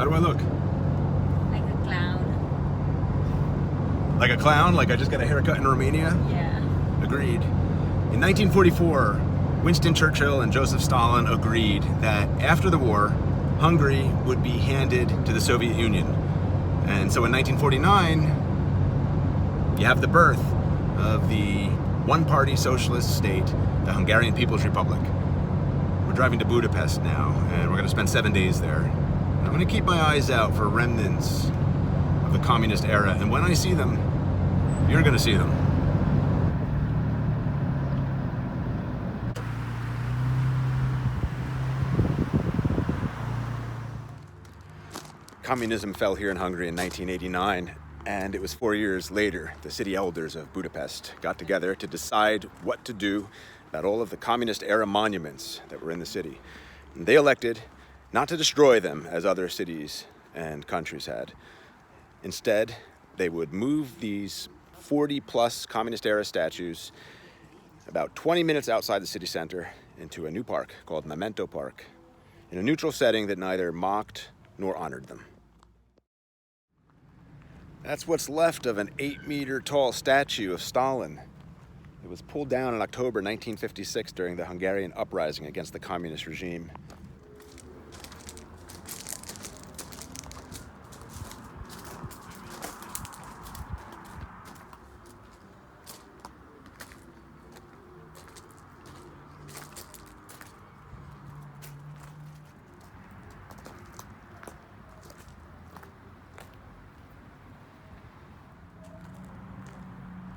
How do I look? Like a clown. Like a clown? Like I just got a haircut in Romania? Yeah. Agreed. In 1944, Winston Churchill and Joseph Stalin agreed that after the war, Hungary would be handed to the Soviet Union. And so in 1949, you have the birth of the one-party socialist state, the Hungarian People's Republic. We're driving to Budapest now, and we're going to spend 7 days there. And I'm going to keep my eyes out for remnants of the communist era, and when I see them, you're going to see them. Communism fell here in Hungary in 1989, and it was 4 years later the city elders of Budapest got together to decide what to do about all of the communist-era monuments that were in the city. And they elected not to destroy them as other cities and countries had. Instead, they would move these 40-plus communist-era statues about 20 minutes outside the city center into a new park called Memento Park, in a neutral setting that neither mocked nor honored them. That's what's left of an 8-meter-tall statue of Stalin. It was pulled down in October 1956 during the Hungarian uprising against the communist regime.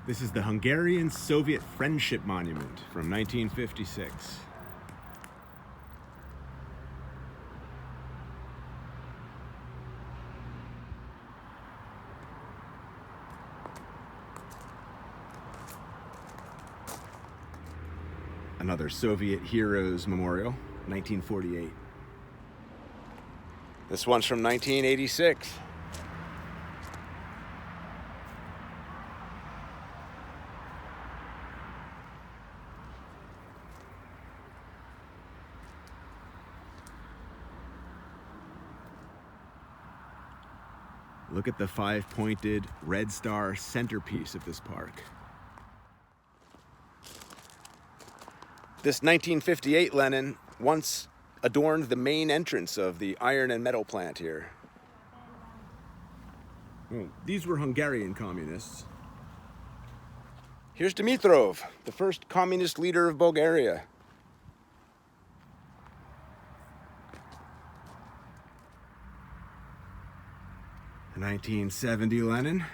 This is the Hungarian-Soviet Friendship Monument from 1956. Another Soviet Heroes Memorial, 1948. This one's from 1986. Look at the 5-pointed red star centerpiece of this park. This 1958 Lenin once adorned the main entrance of the iron and metal plant here. Oh, these were Hungarian communists. Here's Dimitrov, the first communist leader of Bulgaria. The 1970 Lenin.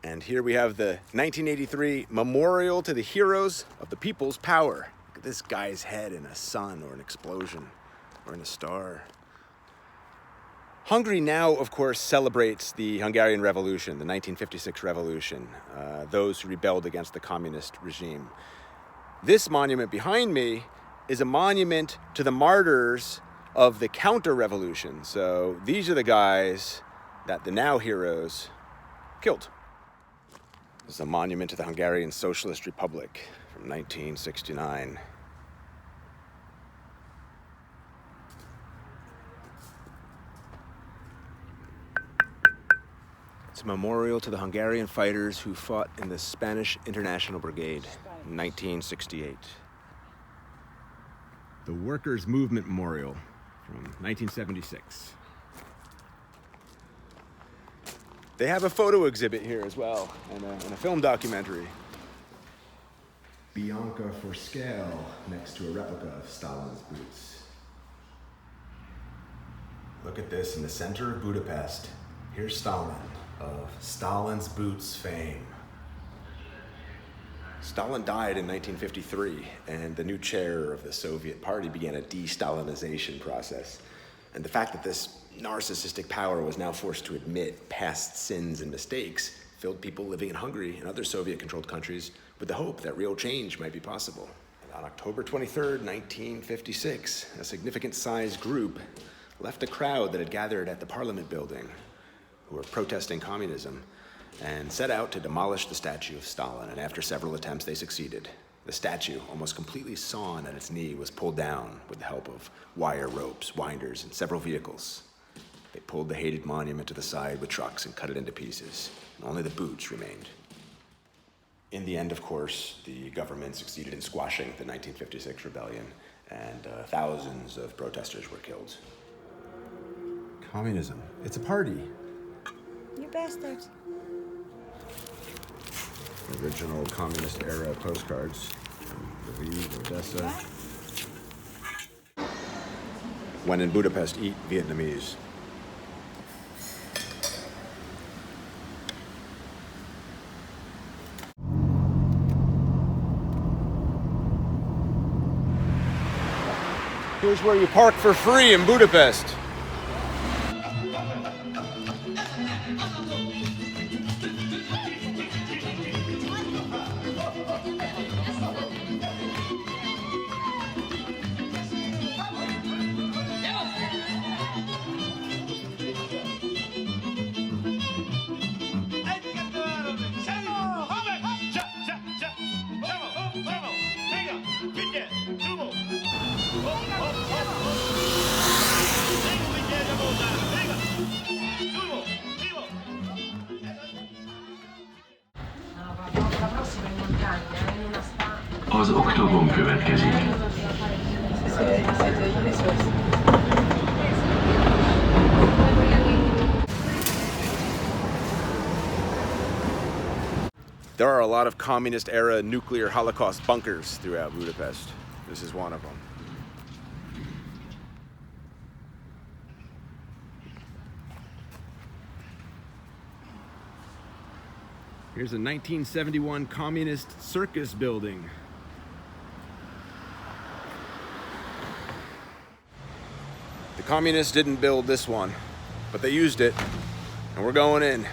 And here we have the 1983 Memorial to the Heroes of the People's Power. Look at this guy's head in a sun or an explosion or in a star. Hungary now, of course, celebrates the Hungarian Revolution, the 1956 revolution, those who rebelled against the communist regime. This monument behind me is a monument to the martyrs of the counter-revolution. So these are the guys that the now heroes killed. This is a monument to the Hungarian Socialist Republic from 1969. It's a memorial to the Hungarian fighters who fought in the Spanish International Brigade in 1968. The Workers' Movement Memorial from 1976. They have a photo exhibit here as well, and a film documentary. Bianca for scale next to a replica of Stalin's boots. Look at this in the center of Budapest. Here's Stalin of Stalin's boots fame. Stalin died in 1953, and the new chair of the Soviet Party began a de-Stalinization process. And the fact that this narcissistic power was now forced to admit past sins and mistakes filled people living in Hungary and other Soviet-controlled countries with the hope that real change might be possible. And on October 23rd, 1956, a significant-sized group left a crowd that had gathered at the Parliament building who were protesting communism and set out to demolish the statue of Stalin. And after several attempts, they succeeded. The statue, almost completely sawn at its knee, was pulled down with the help of wire ropes, winders, and several vehicles. They pulled the hated monument to the side with trucks and cut it into pieces, and only the boots remained. In the end, of course, the government succeeded in squashing the 1956 rebellion, and thousands of protesters were killed. Communism, it's a party. You bastards. Original communist era postcards from Lviv, Odessa. When in Budapest, eat Vietnamese. Here's where you park for free in Budapest. Az Oktogón következik. There are a lot of communist-era nuclear Holocaust bunkers throughout Budapest. This is one of them. Here's a 1971 communist circus building. The communists didn't build this one, but they used it, and we're going in.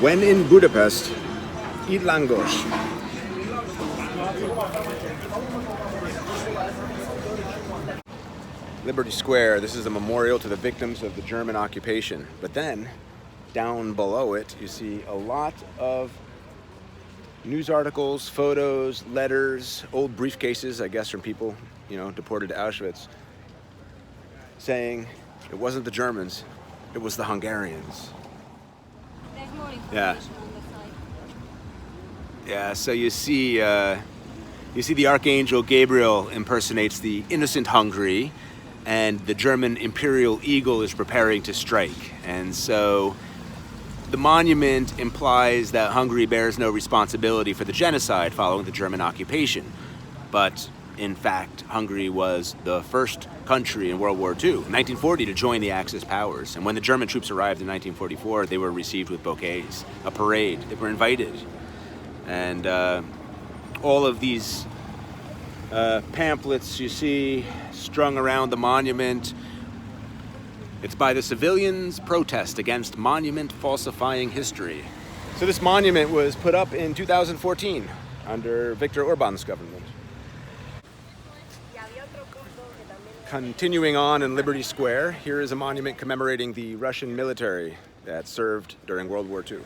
When in Budapest, eat langos. Liberty Square, this is a memorial to the victims of the German occupation. But then, down below it, you see a lot of news articles, photos, letters, old briefcases, I guess from people, deported to Auschwitz, saying it wasn't the Germans, it was the Hungarians. There's more information Yeah. on the side. Yeah, so you see the Archangel Gabriel impersonates the innocent Hungary, and the German Imperial Eagle is preparing to strike. And so the monument implies that Hungary bears no responsibility for the genocide following the German occupation. But in fact, Hungary was the first country in World War II, 1940, to join the Axis powers. And when the German troops arrived in 1944, they were received with bouquets, a parade. They were invited. And all of these pamphlets you see strung around the monument, it's by the civilians' protest against monument falsifying history. So this monument was put up in 2014 under Viktor Orban's government. Continuing on in Liberty Square, here is a monument commemorating the Russian military that served during World War II.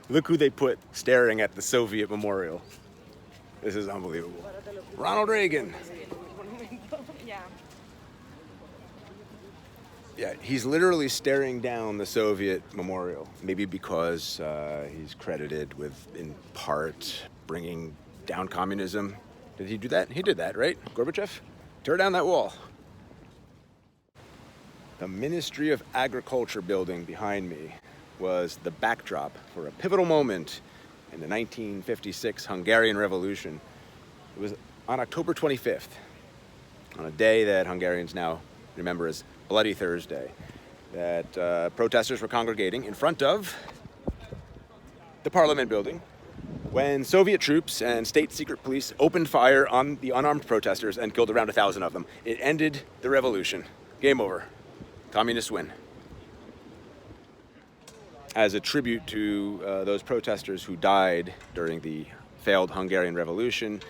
Look who they put staring at the Soviet memorial. This is unbelievable. Ronald Reagan. Yeah, he's literally staring down the Soviet memorial. Maybe because he's credited with, in part, bringing down communism. Did he do that? He did that, right? Gorbachev? Tear down that wall. The Ministry of Agriculture building behind me was the backdrop for a pivotal moment in the 1956 Hungarian Revolution. It was on October 25th, on a day that Hungarians now remember as Bloody Thursday, that protesters were congregating in front of the Parliament building when Soviet troops and state secret police opened fire on the unarmed protesters and killed around 1,000 of them. It ended the revolution. Game over. Communists win. As a tribute to those protesters who died during the failed Hungarian Revolution,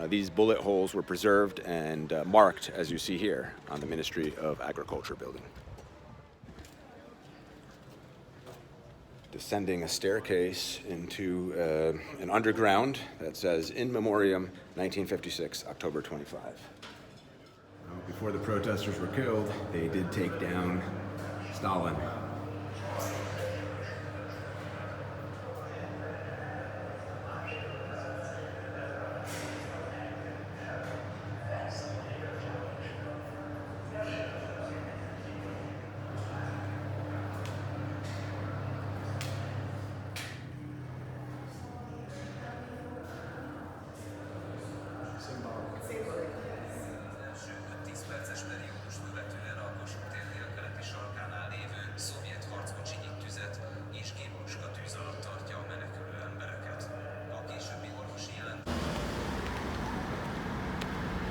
these bullet holes were preserved and marked, as you see here, on the Ministry of Agriculture building. Descending a staircase into an underground that says, "In Memoriam, 1956, October 25." Before the protesters were killed, they did take down Stalin.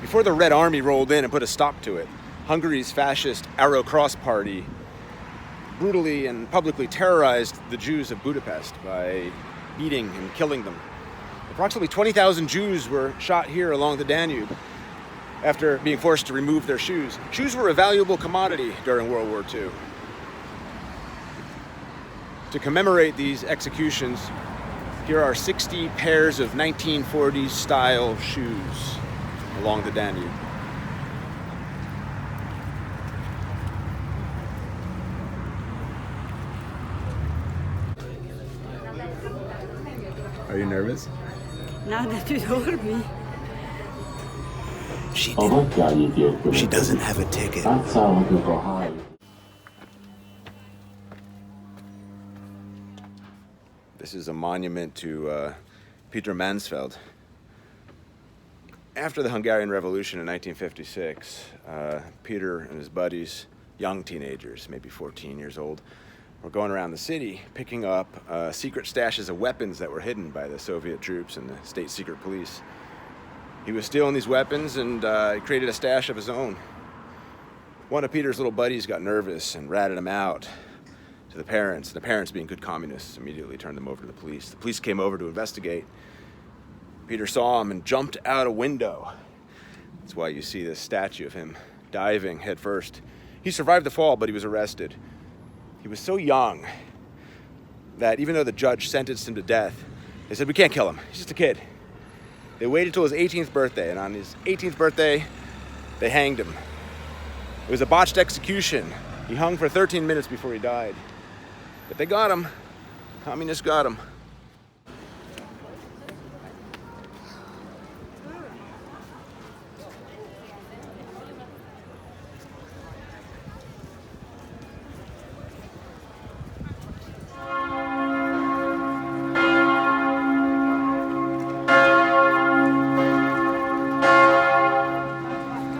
Before the Red Army rolled in and put a stop to it, Hungary's fascist Arrow Cross Party brutally and publicly terrorized the Jews of Budapest by beating and killing them. Approximately 20,000 Jews were shot here along the Danube after being forced to remove their shoes. Shoes were a valuable commodity during World War II. To commemorate these executions, here are 60 pairs of 1940s style shoes along the Danube. Are you nervous? Now that you told me. She doesn't have a ticket. This is a monument to Peter Mansfeld. After the Hungarian Revolution in 1956, Peter and his buddies, young teenagers, maybe 14 years old, were going around the city picking up secret stashes of weapons that were hidden by the Soviet troops and the state secret police. He was stealing these weapons and created a stash of his own. One of Peter's little buddies got nervous and ratted him out to the parents. The parents, being good communists, immediately turned them over to the police. The police came over to investigate. Peter saw him and jumped out a window. That's why you see this statue of him diving headfirst. He survived the fall, but he was arrested. He was so young that even though the judge sentenced him to death, they said, "We can't kill him. He's just a kid." They waited till his 18th birthday, and on his 18th birthday, they hanged him. It was a botched execution. He hung for 13 minutes before he died. But they got him. Communists got him.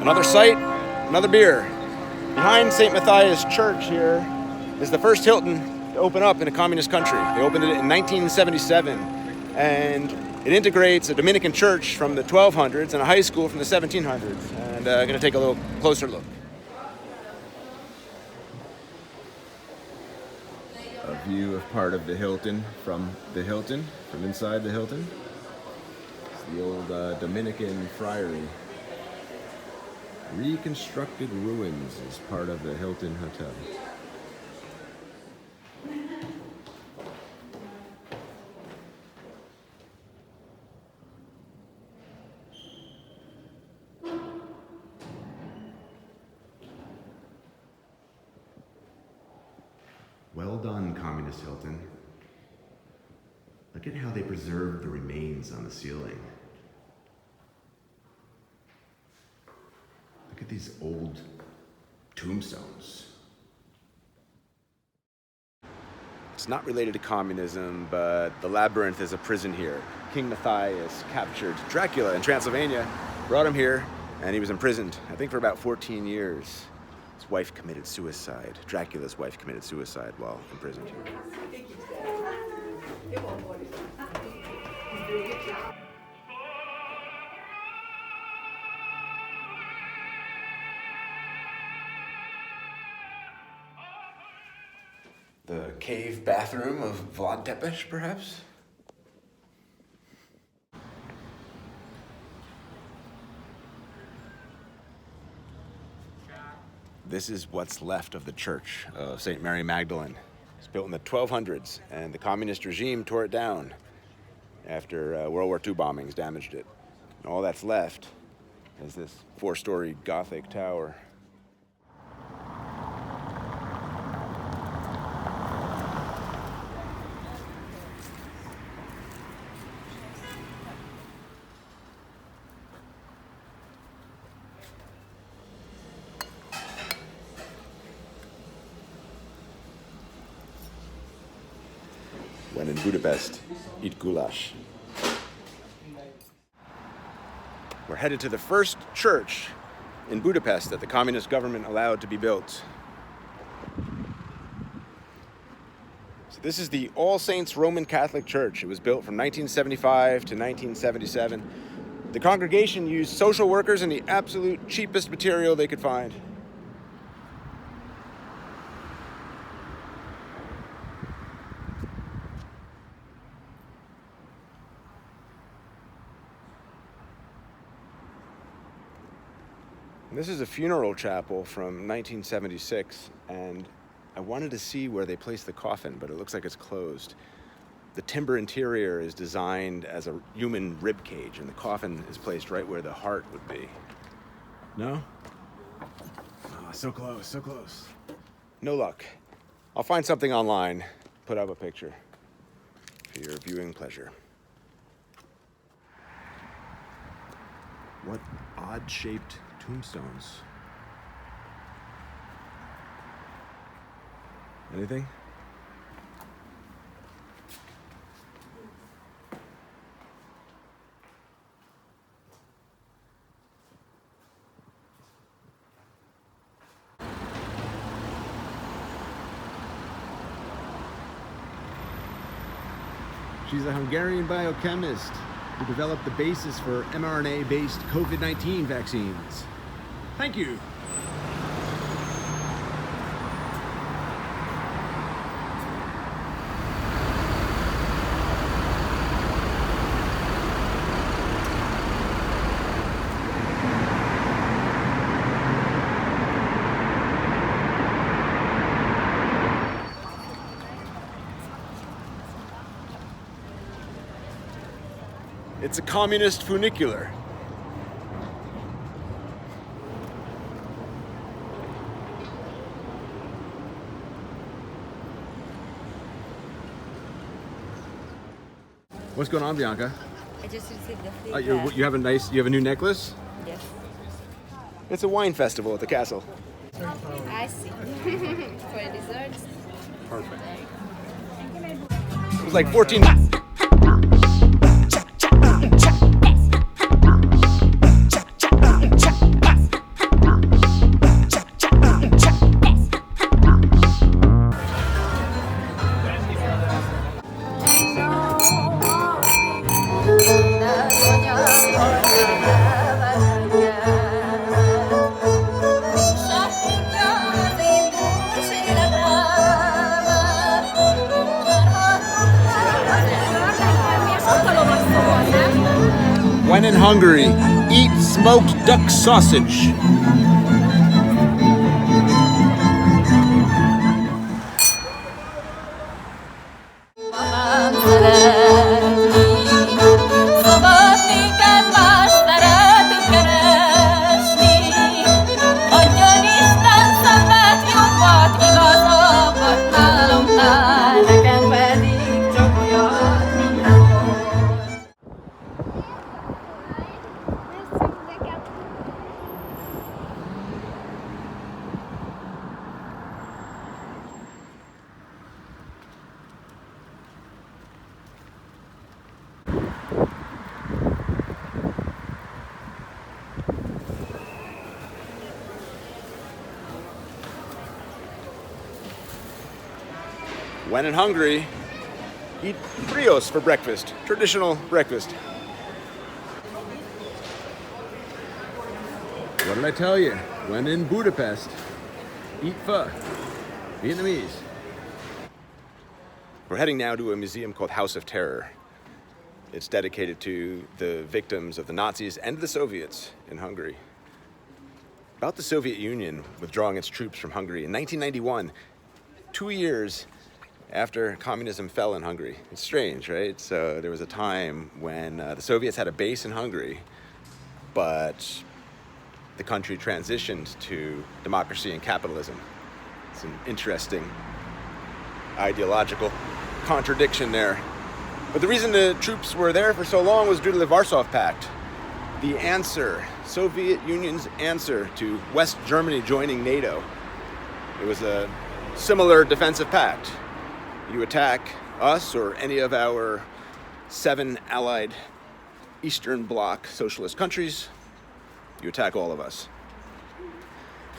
Another sight, another beer. Behind St. Matthias Church here is the first Hilton to open up in a communist country. They opened it in 1977, and it integrates a Dominican church from the 1200s and a high school from the 1700s. And I'm going to take a little closer look. A view of part of the Hilton from inside the Hilton. It's the old Dominican friary. Reconstructed ruins as part of the Hilton Hotel. Well done, Communist Hilton. Look at how they preserved the remains on the ceiling. Look at these old tombstones. It's not related to communism, but the labyrinth is a prison here. King Matthias captured Dracula in Transylvania, brought him here, and he was imprisoned, I think for about 14 years. His wife committed suicide. Dracula's wife committed suicide while imprisoned. The cave bathroom of Vlad Tepes, perhaps? This is what's left of the church of St. Mary Magdalene. It's built in the 1200s, and the communist regime tore it down after World War II bombings damaged it. And all that's left is this 4-story Gothic tower. When in Budapest, eat goulash. We're headed to the first church in Budapest that the communist government allowed to be built. So this is the All Saints Roman Catholic Church. It was built from 1975 to 1977. The congregation used social workers and the absolute cheapest material they could find. This is a funeral chapel from 1976, and I wanted to see where they placed the coffin, but it looks like it's closed. The timber interior is designed as a human rib cage, and the coffin is placed right where the heart would be. No? Oh, so close, so close. No luck. I'll find something online, put up a picture for your viewing pleasure. What odd-shaped tombstones. Anything? She's a Hungarian biochemist who developed the basis for mRNA-based COVID-19 vaccines. Thank you. It's a communist funicular. What's going on, Bianca? I just received the free You have a new necklace? Yes. It's a wine festival at the castle. I see. For desserts. Perfect. It was like 14. When in Hungary, eat smoked duck sausage. When in Hungary, eat brios for breakfast, traditional breakfast. What did I tell you? When in Budapest, eat pho, Vietnamese. We're heading now to a museum called House of Terror. It's dedicated to the victims of the Nazis and the Soviets in Hungary. About the Soviet Union withdrawing its troops from Hungary in 1991, 2 years after communism fell in Hungary. It's strange, right? So there was a time when the Soviets had a base in Hungary, but the country transitioned to democracy and capitalism. It's an interesting ideological contradiction there. But the reason the troops were there for so long was due to the Warsaw Pact. The answer, Soviet Union's answer to West Germany joining NATO. It was a similar defensive pact. You attack us or any of our 7 allied Eastern Bloc socialist countries, you attack all of us.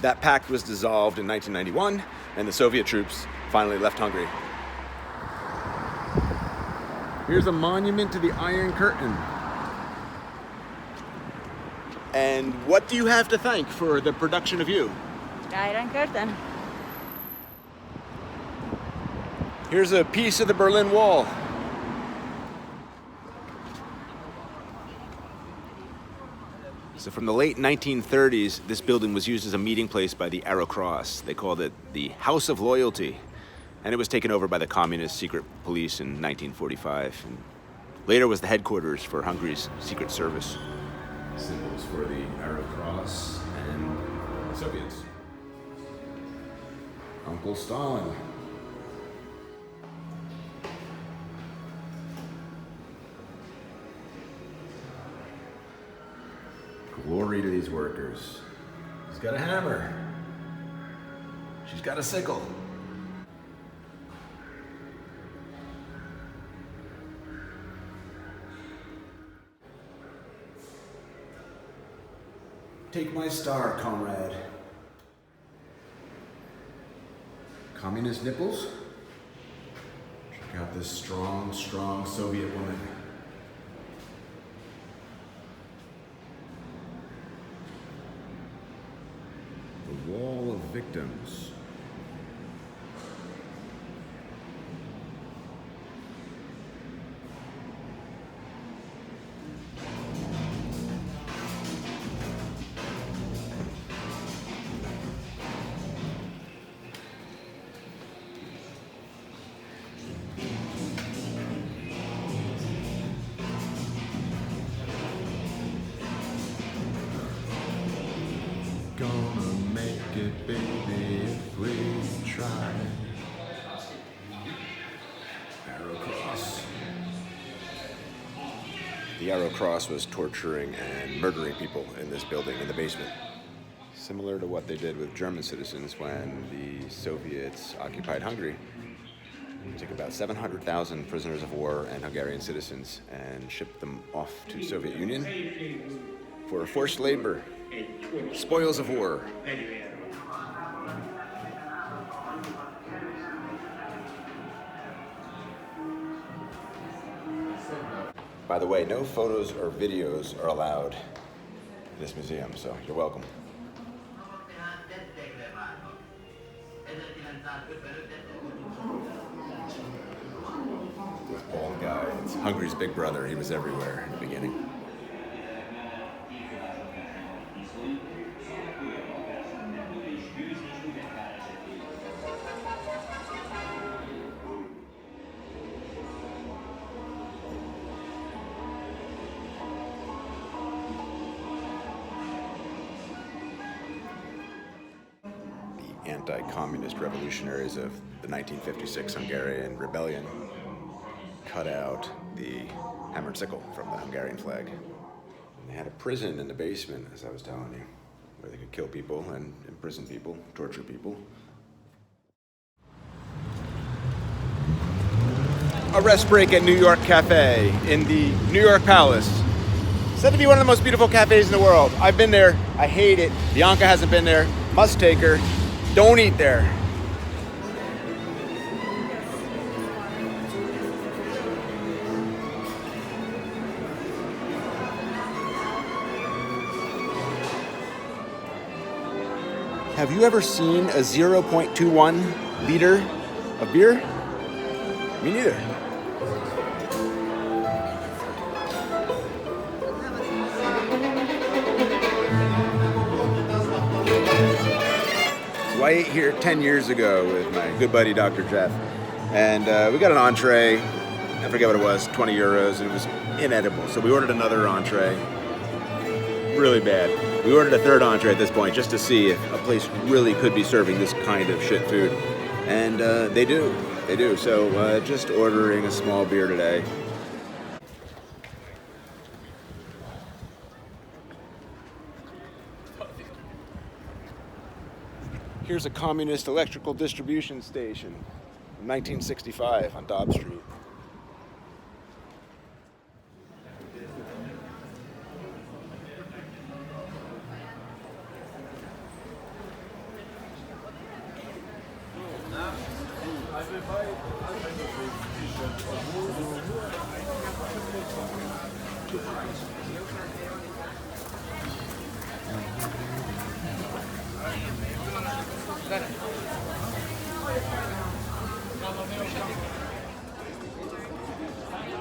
That pact was dissolved in 1991, and the Soviet troops finally left Hungary. Here's a monument to the Iron Curtain. And what do you have to thank for the production of you? The Iron Curtain. Here's a piece of the Berlin Wall. So from the late 1930s, this building was used as a meeting place by the Arrow Cross. They called it the House of Loyalty. And it was taken over by the communist secret police in 1945. And later was the headquarters for Hungary's secret service. Symbols for the Arrow Cross and the Soviets. Uncle Stalin. Glory to these workers. He's got a hammer. She's got a sickle. Take my star, comrade. Communist nipples? Check out this strong, strong Soviet woman. The wall of victims. Gonna make it, baby, if we try. Arrow Cross. The Arrow Cross was torturing and murdering people in this building in the basement. Similar to what they did with German citizens when the Soviets occupied Hungary. They took about 700,000 prisoners of war and Hungarian citizens and shipped them off to Soviet Union for forced labor. Spoils of war. By the way, no photos or videos are allowed in this museum, so you're welcome. This bald guy, it's Hungary's big brother. He was everywhere in the beginning. Anti-communist revolutionaries of the 1956 Hungarian rebellion cut out the hammered sickle from the Hungarian flag. And they had a prison in the basement, as I was telling you, where they could kill people and imprison people, torture people. A rest break at New York Cafe in the New York Palace. Said to be one of the most beautiful cafes in the world. I've been there. I hate it. Bianca hasn't been there. Must take her. Don't eat there. Have you ever seen a 0.21 liter of beer? Me neither. So I ate here 10 years ago with my good buddy Dr. Jeff, and we got an entree. I forget what it was, 20 euros, and it was inedible. So we ordered another entree. Really bad. We ordered a third entree at this point just to see if a place really could be serving this kind of shit food. And they do. They do. So just ordering a small beer today. Here's a communist electrical distribution station from 1965 on Dobb Street.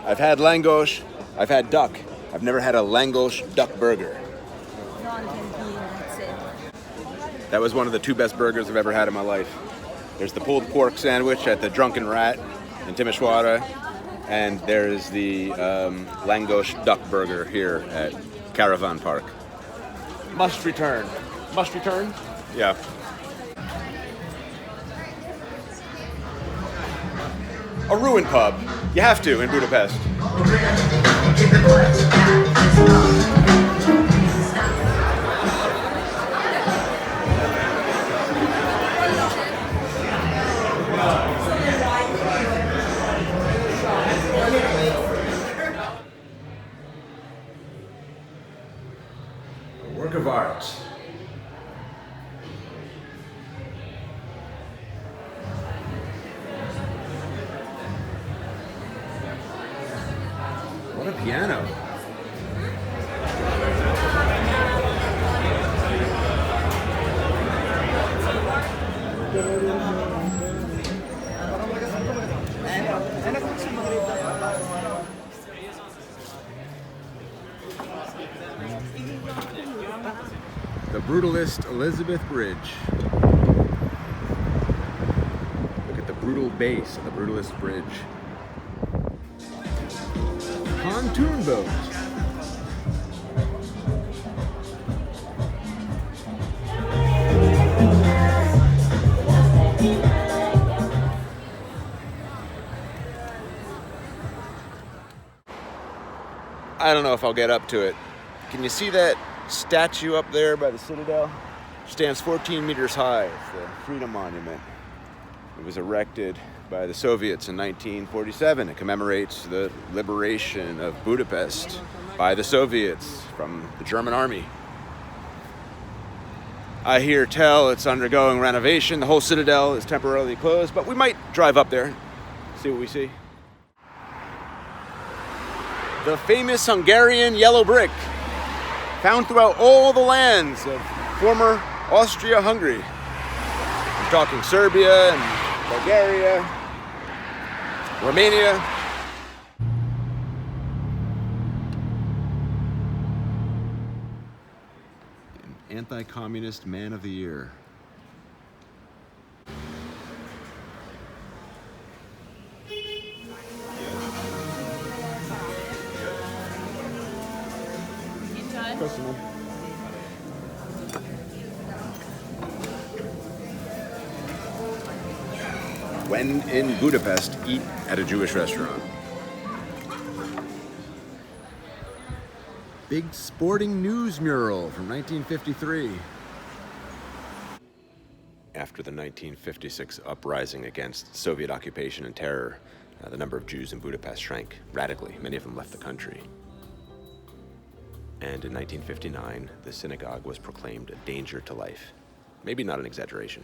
I've had langosh, I've had duck. I've never had a langosh duck burger. That's it. That was one of the two best burgers I've ever had in my life. There's the pulled pork sandwich at the Drunken Rat in Timișoara, and there's the langosh duck burger here at Caravan Park. Must return. Must return? Yeah. A ruined pub. You have to in Budapest. A work of art. What a piano. The Brutalist Elizabeth Bridge. Look at the brutal base of the Brutalist Bridge. Pontoon boat. I don't know if I'll get up to it. Can you see that statue up there by the Citadel? It stands 14 meters high. It's the Freedom Monument. It was erected by the Soviets in 1947. It commemorates the liberation of Budapest by the Soviets from the German army. I hear tell it's undergoing renovation. The whole Citadel is temporarily closed, but we might drive up there, see what we see. The famous Hungarian yellow brick, found throughout all the lands of former Austria-Hungary. I'm talking Serbia and Bulgaria, Romania. An anti-communist man of the year. Köszönöm. When in Budapest, eat at a Jewish restaurant. Big sporting news mural from 1953. After the 1956 uprising against Soviet occupation and terror, the number of Jews in Budapest shrank radically. Many of them left the country. And in 1959, the synagogue was proclaimed a danger to life. Maybe not an exaggeration.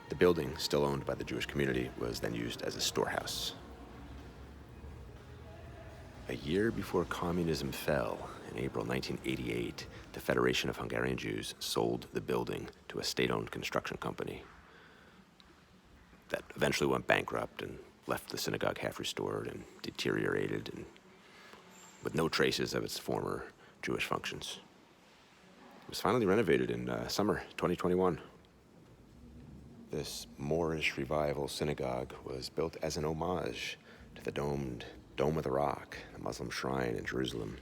The building, still owned by the Jewish community, was then used as a storehouse. A year before communism fell, in April 1988, the Federation of Hungarian Jews sold the building to a state-owned construction company that eventually went bankrupt and left the synagogue half-restored and deteriorated and with no traces of its former Jewish functions. It was finally renovated in summer 2021. This Moorish revival synagogue was built as an homage to the domed Dome of the Rock, a Muslim shrine in Jerusalem.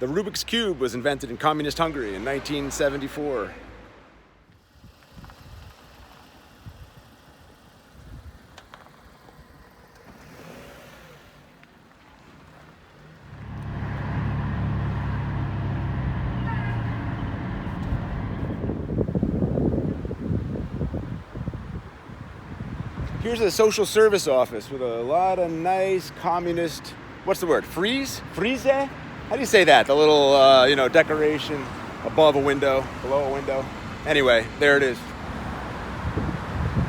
The Rubik's Cube was invented in communist Hungary in 1974. Here's a social service office with a lot of nice communist, what's the word, frieze? How do you say that? The little, decoration above a window, below a window. Anyway, there it is.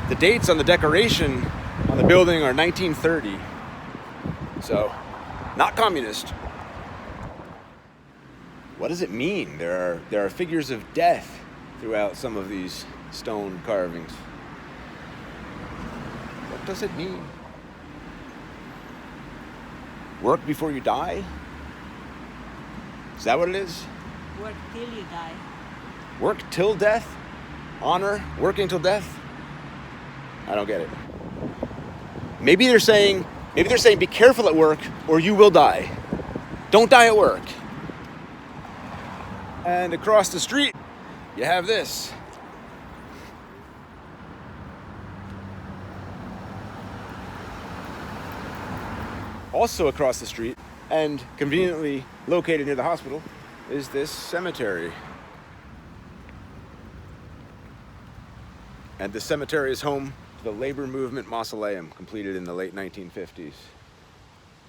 The dates on the decoration on the building are 1930. So, not communist. What does it mean? There are figures of death throughout some of these stone carvings. What does it mean? Work before you die? Is that what it is? Work till you die. Work till death? Honor working till death? I don't get it. Maybe they're saying be careful at work or you will die. Don't die at work. And across the street, you have this. Also across the street, and conveniently located near the hospital, is this cemetery. And this cemetery is home to the Labor Movement Mausoleum, completed in the late 1950s.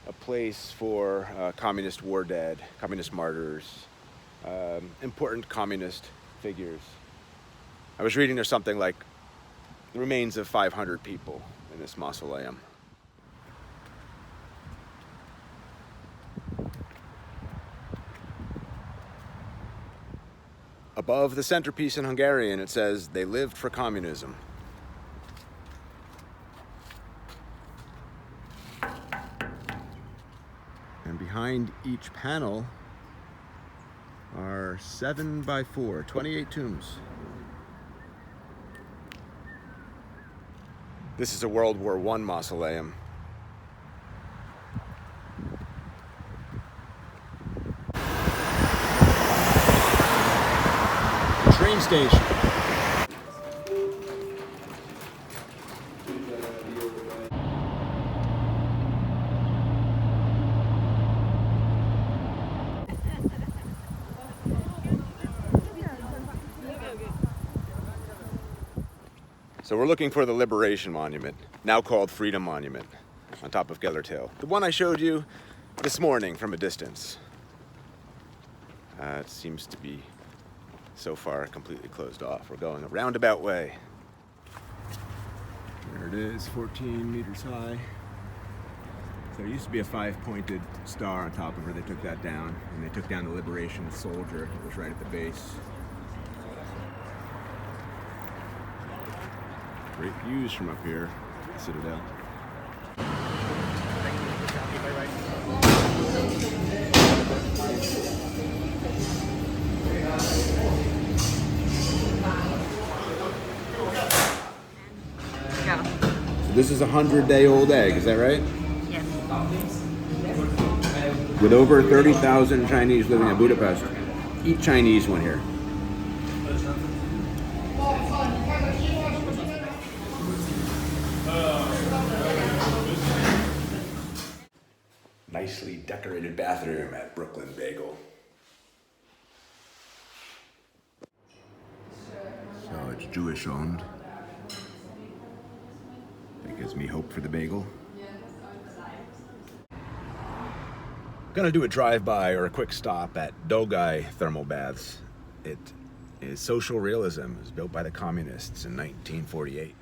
A place for communist war dead, communist martyrs, important communist figures. I was reading there's something like the remains of 500 people in this mausoleum. Above the centerpiece in Hungarian, it says, "They lived for communism." And behind each panel are 7x4, 28 tombs. This is a World War I mausoleum. Train station. So we're looking for the Liberation Monument, now called Freedom Monument, on top of Gellert Hill. The one I showed you this morning from a distance. It seems to be so far completely closed off. We're going a roundabout way. There it is, 14 meters high. So there used to be a 5-pointed star on top of her. They took that down, and they took down the Liberation Soldier that was right at the base. Great views from up here, Citadel. Yeah. So this is a 100-day-old egg, is that right? Yes. With over 30,000 Chinese living in Budapest, eat Chinese one here. Nicely decorated bathroom at Brooklyn Bagel. So it's Jewish owned. That gives me hope for the bagel. Gonna do a drive-by or a quick stop at Dogai Thermal Baths. It is social realism. It was built by the communists in 1948.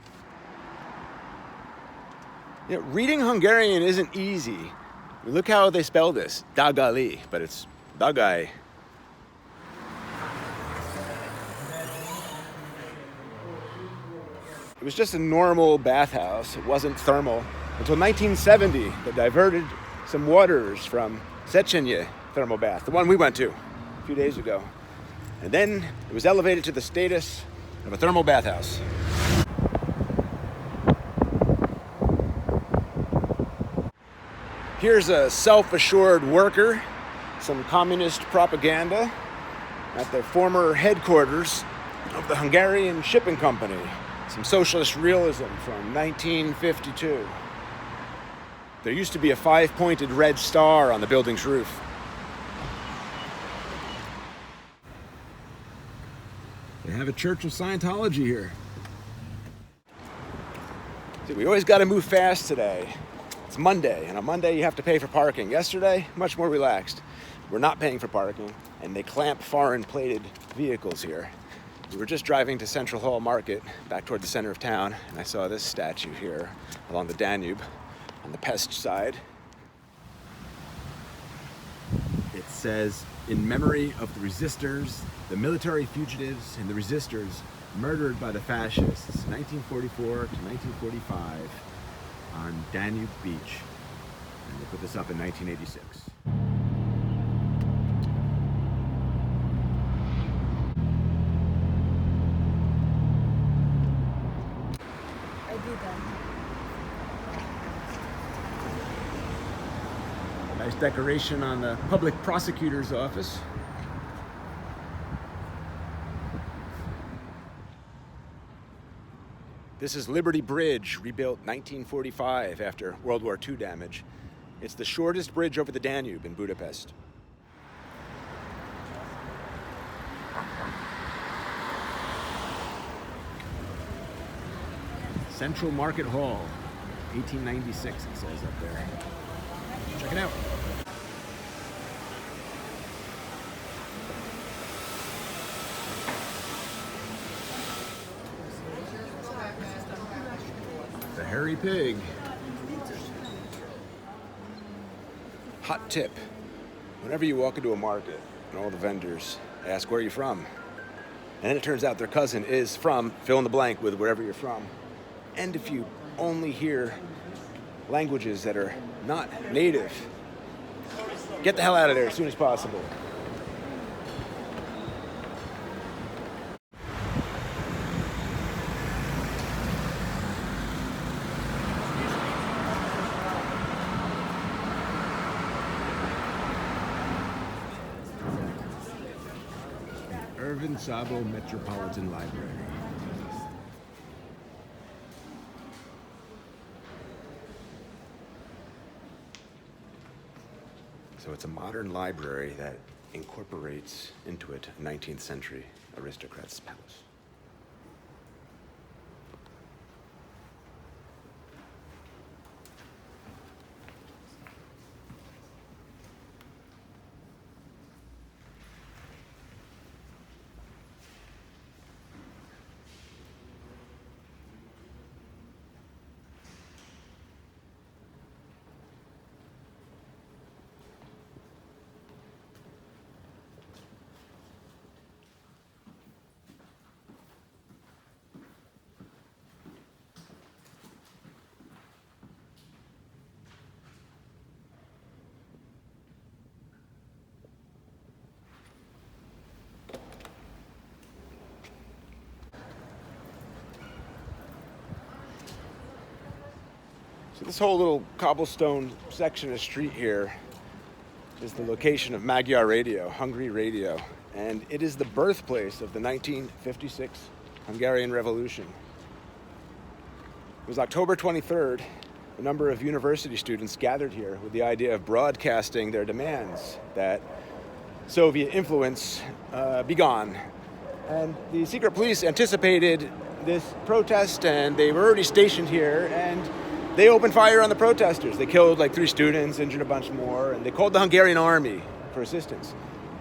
You know, reading Hungarian isn't easy. Look how they spell this, Dagali, but it's Dagai. It was just a normal bathhouse. It wasn't thermal. Until 1970, they diverted some waters from Szechenye Thermal Bath, the one we went to a few days ago. And then it was elevated to the status of a thermal bathhouse. Here's a self-assured worker, some communist propaganda at the former headquarters of the Hungarian Shipping Company. Some socialist realism from 1952. There used to be a 5-pointed red star on the building's roof. They have a Church of Scientology here. See, we always got to move fast today. It's Monday, and on Monday you have to pay for parking. Yesterday, much more relaxed. We're not paying for parking, and they clamp foreign-plated vehicles here. We were just driving to Central Hall Market, back toward the center of town, and I saw this statue here along the Danube on the Pest side. It says, in memory of the resistors, the military fugitives and the resistors murdered by the fascists, 1944 to 1945 on Danube Beach. And they put this up in 1986. Nice decoration on the public prosecutor's office. This is Liberty Bridge, rebuilt 1945 after World War II damage. It's the shortest bridge over the Danube in Budapest. Central Market Hall, 1896 it says up there. Check it out. The Hairy Pig. Hot tip. Whenever you walk into a market and all the vendors ask where you're from, and then it turns out their cousin is from fill in the blank with wherever you're from. And if you only hear languages that are not native, get the hell out of there as soon as possible. Irvin Sabo Metropolitan Library. So it's a modern library that incorporates into it a 19th century aristocrat's palace. So this whole little cobblestone section of street here is the location of Magyar Radio, Hungary Radio, and it is the birthplace of the 1956 Hungarian Revolution. It was October 23rd. A number of university students gathered here with the idea of broadcasting their demands that Soviet influence be gone. And the secret police anticipated this protest, and they were already stationed here, and they opened fire on the protesters. They killed like 3 students, injured a bunch more, and they called the Hungarian army for assistance.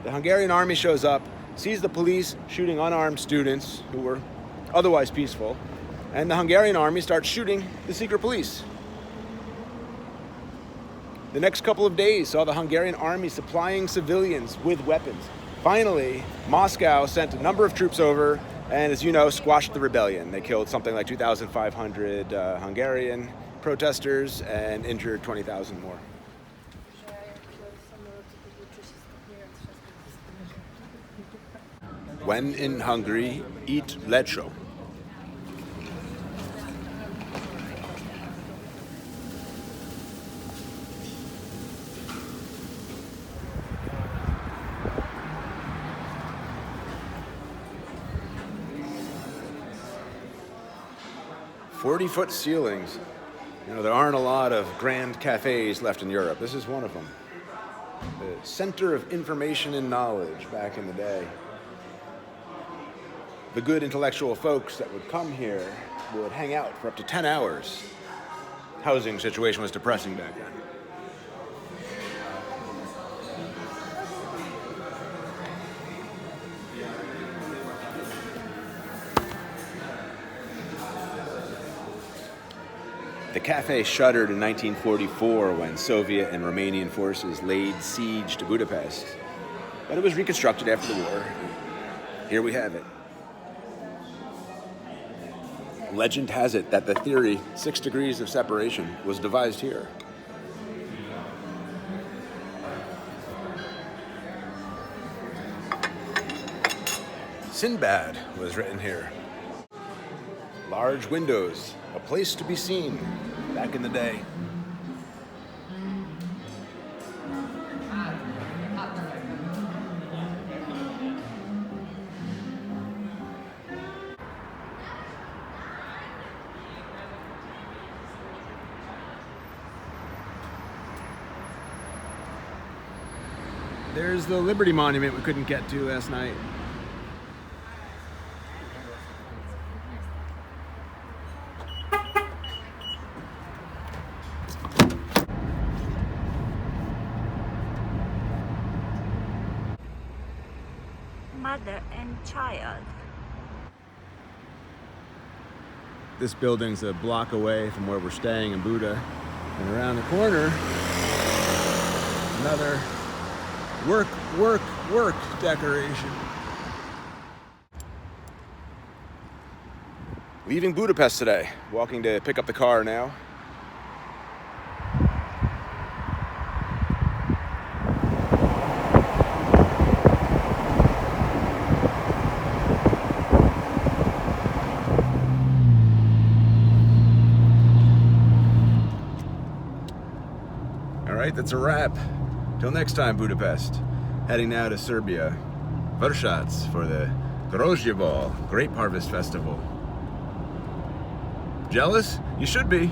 The Hungarian army shows up, sees the police shooting unarmed students who were otherwise peaceful, and the Hungarian army starts shooting the secret police. The next couple of days saw the Hungarian army supplying civilians with weapons. Finally, Moscow sent a number of troops over and, as you know, squashed the rebellion. They killed something like 2,500 Hungarian protesters and injured 20,000 more. When in Hungary, eat lecho. "40-foot ceilings." You know, there aren't a lot of grand cafes left in Europe. This is one of them. The center of information and knowledge back in the day. The good intellectual folks that would come here would hang out for up to 10 hours. Housing situation was depressing back then. The cafe shuttered in 1944 when Soviet and Romanian forces laid siege to Budapest, but it was reconstructed after the war. Here we have it. Legend has it that the theory, 6 degrees of separation, was devised here. Sinbad was written here. Large windows, a place to be seen back in the day. There's the Liberty Monument we couldn't get to last night. Mother and child. This building's a block away from where we're staying in Buda. And around the corner, another work decoration. Leaving Budapest today, walking to pick up the car now. All right, that's a wrap. Till next time, Budapest. Heading now to Serbia, Vršac, for the Grožđe Ball, Grape Harvest Festival. Jealous? You should be.